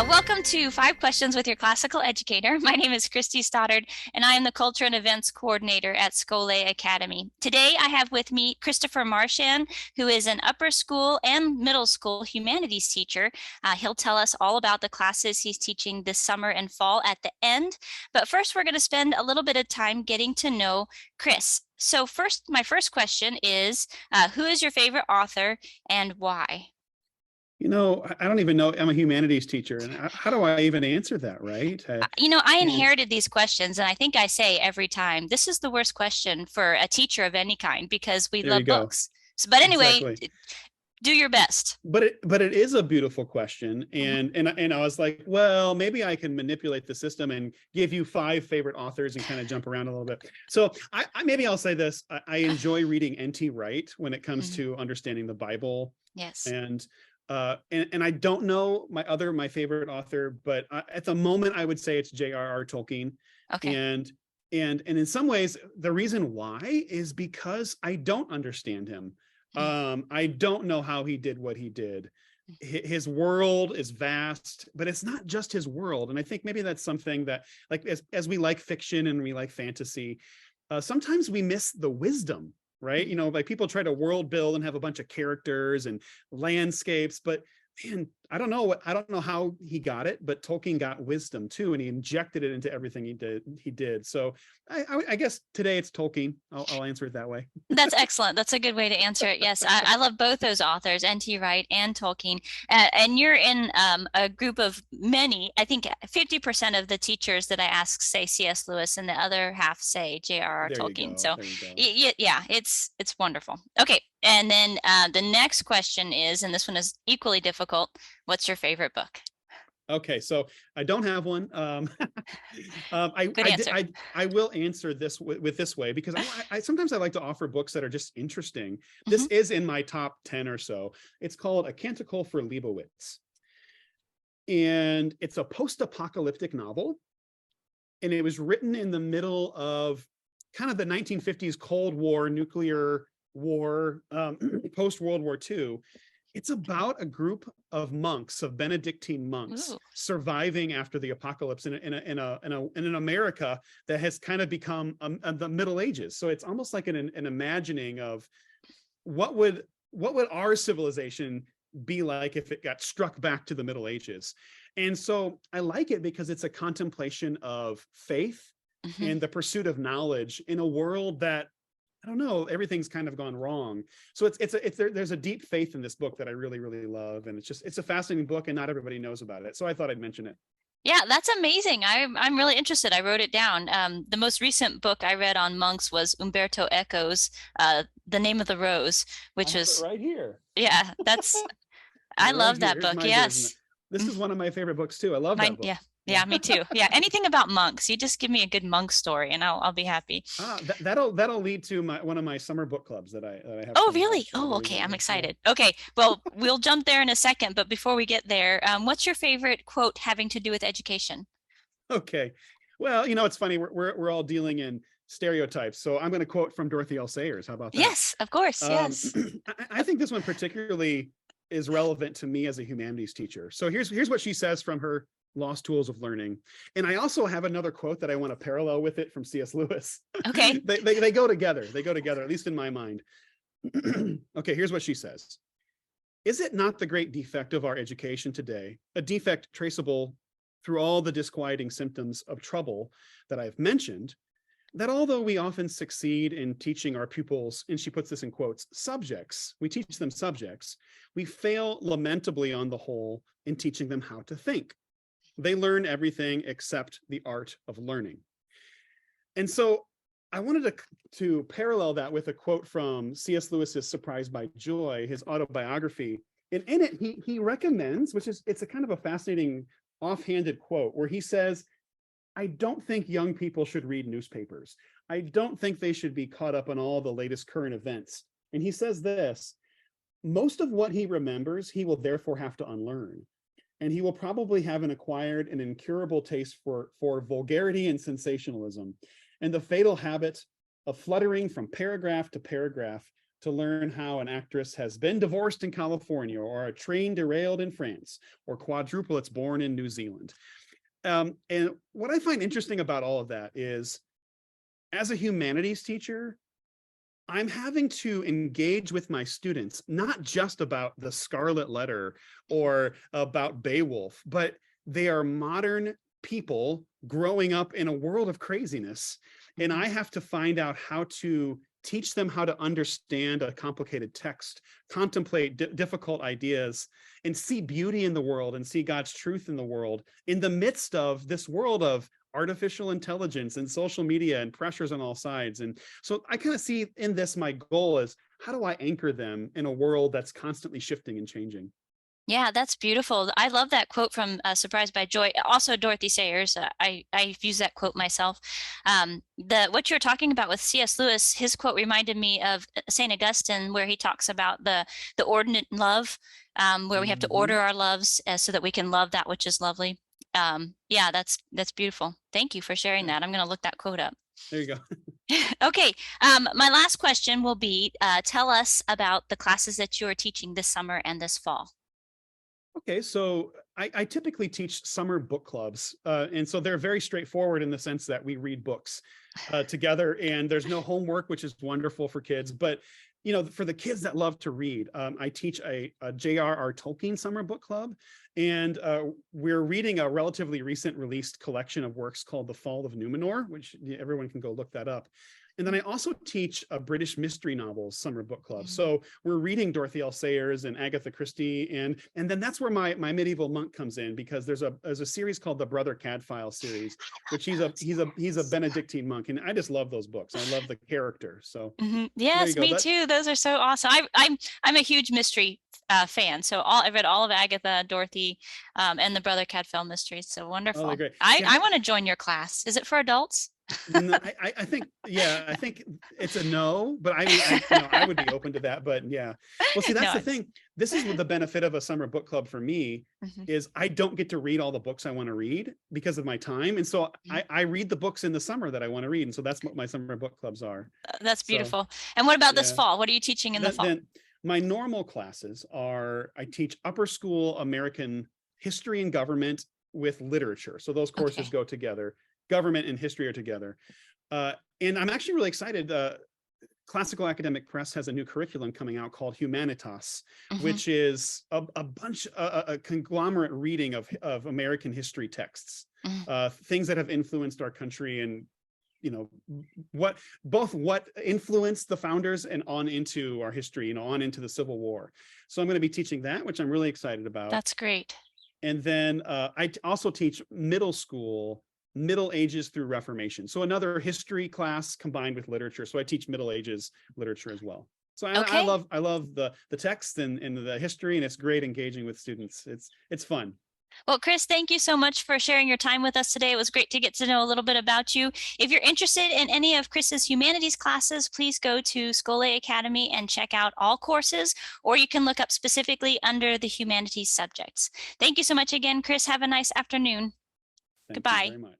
Welcome to 5 Questions with Your Classical Educator. My name is Christy Stoddard, and I am the Culture and Events Coordinator at Scholé Academy. Today, I have with me Christopher Marchand, who is an upper school and middle school humanities teacher. He'll tell us all about the classes he's teaching this summer and fall at the end. But first, we're going to spend a little bit of time getting to know Chris. So my first question is, who is your favorite author and why? You know, I don't even know. I'm a humanities teacher, and how do I even answer that, right? I inherited these questions, and I think I say every time, this is the worst question for a teacher of any kind because we love books. So, but anyway, exactly. Do your best. But it is a beautiful question, and I was like, well, maybe I can manipulate the system and give you 5 favorite authors and kind of jump around a little bit. So maybe I'll say this: I enjoy reading N.T. Wright when it comes to understanding the Bible. Yes. And I don't know my favorite author, but at the moment I would say it's J.R.R. Tolkien. Okay. And in some ways, the reason why is because I don't understand him. I don't know how he did what he did. His world is vast, but it's not just his world. And I think maybe that's something that, like, as we like fiction and we like fantasy, sometimes we miss the wisdom. Right? You know, like people try to world build and have a bunch of characters and landscapes, but man, I don't know how he got it, but Tolkien got wisdom too, and he injected it into everything he did. So I guess today it's Tolkien. I'll answer it that way. That's excellent. That's a good way to answer it. Yes, I love both those authors, N.T. Wright and Tolkien. And you're in a group of many. I think 50% of the teachers that I ask say C.S. Lewis, and the other half say J.R.R. Tolkien. So yeah, it's wonderful. Okay, and then the next question is, and this one is equally difficult. What's your favorite book? Okay, so I don't have one. I will answer this with this way, because I sometimes I like to offer books that are just interesting. This is in my top 10 or so. It's called A Canticle for Leibowitz. And it's a post-apocalyptic novel. And it was written in the middle of kind of the 1950s Cold War, nuclear war, post-World War II. It's about a group of monks, of Benedictine monks, surviving after the apocalypse in an America that has kind of become the Middle Ages. So it's almost like an imagining of what would our civilization be like if it got struck back to the Middle Ages. And so I like it because it's a contemplation of faith and the pursuit of knowledge in a world that, I don't know, everything's kind of gone wrong. So there's a deep faith in this book that I really, really love. And it's a fascinating book, and not everybody knows about it. So I thought I'd mention it. Yeah, that's amazing. I'm really interested. I wrote it down. The most recent book I read on monks was Umberto Eco's The Name of the Rose, which is right here. Yeah, that's I love that book. Yes. This is one of my favorite books too. I love that book. Yeah, me too. Yeah, anything about monks. You just give me a good monk story and I'll be happy. That'll lead to one of my summer book clubs that I have. Oh, really? Oh, okay. I'm excited. Okay, well, we'll jump there in a second, but before we get there, what's your favorite quote having to do with education? Okay, well, you know, it's funny. We're all dealing in stereotypes, so I'm going to quote from Dorothy L. Sayers. How about that? Yes, of course. Yes. I think this one particularly is relevant to me as a humanities teacher. So here's what she says from her Lost Tools of Learning. And I also have another quote that I want to parallel with it from C.S. Lewis. Okay. They go together. They go together, at least in my mind. Okay, here's what she says. Is it not the great defect of our education today, a defect traceable through all the disquieting symptoms of trouble that I've mentioned, that although we often succeed in teaching our pupils, and she puts this in quotes, subjects, we teach them subjects, we fail lamentably on the whole in teaching them how to think. They learn everything except the art of learning. And so I wanted to parallel that with a quote from C.S. Lewis's Surprised by Joy, his autobiography. And in it, he recommends, it's a kind of a fascinating offhanded quote where he says, I don't think young people should read newspapers. I don't think they should be caught up on all the latest current events. And he says this, most of what he remembers, he will therefore have to unlearn. And he will probably have an acquired and incurable taste for vulgarity and sensationalism, and the fatal habit of fluttering from paragraph to paragraph to learn how an actress has been divorced in California, or a train derailed in France, or quadruplets born in New Zealand. And what I find interesting about all of that is, as a humanities teacher, I'm having to engage with my students, not just about the Scarlet Letter or about Beowulf, but they are modern people growing up in a world of craziness. And I have to find out how to teach them how to understand a complicated text, contemplate difficult ideas, and see beauty in the world and see God's truth in the world in the midst of this world of artificial intelligence and social media and pressures on all sides. And so I kind of see in this, my goal is, how do I anchor them in a world that's constantly shifting and changing? Yeah, that's beautiful. I love that quote from Surprised by Joy. Also, Dorothy Sayers. I've used that quote myself. What you're talking about with C.S. Lewis, his quote reminded me of St. Augustine, where he talks about the ordinate love, where we have to order our loves so that we can love that which is lovely. Yeah, that's beautiful. Thank you for sharing that. I'm going to look that quote up. There you go. Okay. My last question will be, tell us about the classes that you are teaching this summer and this fall. Okay, so I typically teach summer book clubs. And so they're very straightforward in the sense that we read books together, and there's no homework, which is wonderful for kids. But, you know, for the kids that love to read, I teach a J.R.R. Tolkien summer book club. And we're reading a relatively recent released collection of works called The Fall of Numenor, which everyone can go look that up. And then I also teach a British mystery novels summer book club. So we're reading Dorothy L. Sayers and Agatha Christie, and then that's where my medieval monk comes in, because there's a series called the Brother Cadfael series, which he's a Benedictine monk, and I just love those books. I love the character. So yes, me too. Those are so awesome. I'm a huge mystery fan, so I read all of Agatha, Dorothy, and the Brother Cadfael mysteries. So wonderful. Oh, great. I want to join your class. Is it for adults? No, I think it's a no, but I mean, I would be open to that. But yeah, well, see, that's the thing. This is the benefit of a summer book club for me, is I don't get to read all the books I want to read because of my time, and so I read the books in the summer that I want to read, and so that's what my summer book clubs are. That's beautiful. And what about this fall? What are you teaching in the fall? My normal classes are, I teach upper school American history and government with literature, so those courses go together. Government and history are together. And I'm actually really excited. Classical Academic Press has a new curriculum coming out called Humanitas, which is a conglomerate reading of American history texts, things that have influenced our country, and, you know, what influenced the founders and on into our history, you know, on into the Civil War. So I'm going to be teaching that, which I'm really excited about. That's great. And then I also teach middle school, Middle Ages through Reformation. So another history class combined with literature. So I teach Middle Ages literature as well. So I love the text and the history, and it's great engaging with students. It's fun. Well, Chris, thank you so much for sharing your time with us today. It was great to get to know a little bit about you. If you're interested in any of Chris's humanities classes, please go to Scole Academy and check out all courses, or you can look up specifically under the humanities subjects. Thank you so much again, Chris. Have a nice afternoon. Thank Goodbye. you very much.